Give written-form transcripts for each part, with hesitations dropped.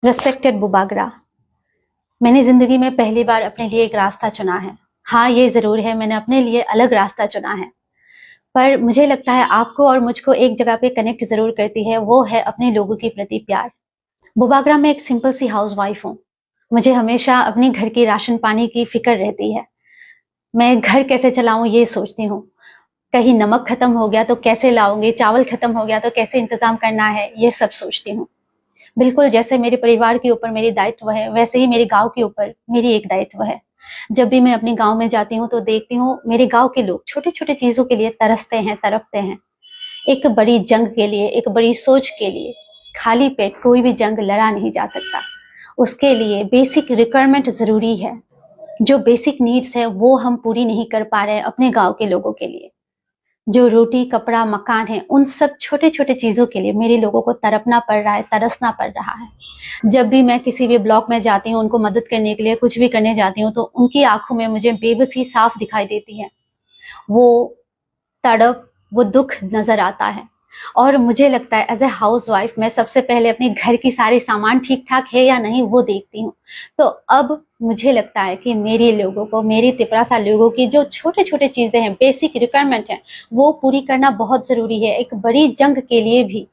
Respected Bubagra, मैंने जिंदगी में पहली बार अपने लिए एक रास्ता चुना है। हाँ, ये जरूर है, मैंने अपने लिए अलग रास्ता चुना है, पर मुझे लगता है आपको और मुझको एक जगह पे कनेक्ट जरूर करती है, वो है अपने लोगों के प्रति प्यार। बुबागरा में एक सिंपल सी हाउस वाइफ हूँ। मुझे हमेशा अपने घर की राशन पानी की फिक्र रहती है। मैं घर कैसे चलाऊं ये सोचती हूँ। कहीं नमक खत्म हो गया तो कैसे लाऊंगी, चावल खत्म हो गया तो कैसे इंतजाम करना है, ये सब सोचती हूँ। बिल्कुल जैसे मेरे परिवार के ऊपर मेरी दायित्व है, वैसे ही मेरे गांव के ऊपर मेरी एक दायित्व है। जब भी मैं अपने गांव में जाती हूँ तो देखती हूँ मेरे गांव के लोग छोटे छोटे चीजों के लिए तरसते हैं, तड़पते हैं। एक बड़ी जंग के लिए, एक बड़ी सोच के लिए खाली पेट कोई भी जंग लड़ा नहीं जा सकता। उसके लिए बेसिक रिक्वायरमेंट जरूरी है। जो बेसिक नीड्स है वो हम पूरी नहीं कर पा रहे हैं अपने गांव के लोगों के लिए। जो रोटी, कपड़ा, मकान है, उन सब छोटे छोटे चीजों के लिए मेरे लोगों को तड़पना पड़ रहा है, तरसना पड़ रहा है। जब भी मैं किसी भी ब्लॉक में जाती हूँ, उनको मदद करने के लिए कुछ भी करने जाती हूँ, तो उनकी आंखों में मुझे बेबसी साफ दिखाई देती है। वो तड़प, वो दुख नजर आता है। और मुझे लगता है एज ए हाउस वाइफ मैं सबसे पहले अपने घर की सारे सामान ठीक ठाक है या नहीं वो देखती हूँ। तो अब मुझे लगता है कि मेरे लोगों को, मेरे तिपरासा लोगों की जो छोटे छोटे चीजें हैं, बेसिक रिक्वायरमेंट है, वो पूरी करना बहुत जरूरी है। एक बड़ी जंग के लिए भी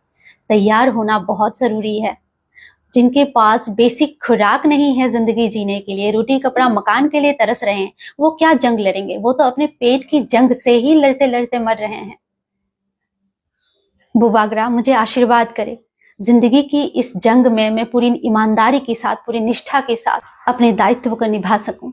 तैयार होना बहुत जरूरी है। जिनके पास बेसिक खुराक नहीं है जिंदगी जीने के लिए, रोटी कपड़ा मकान के लिए तरस रहे हैं, वो क्या जंग लड़ेंगे? वो तो अपने पेट की जंग से ही लड़ते लड़ते मर रहे हैं। बुबागरा मुझे आशीर्वाद करे, जिंदगी की इस जंग में मैं पूरी ईमानदारी के साथ, पूरी निष्ठा के साथ अपने दायित्व को निभा सकूं।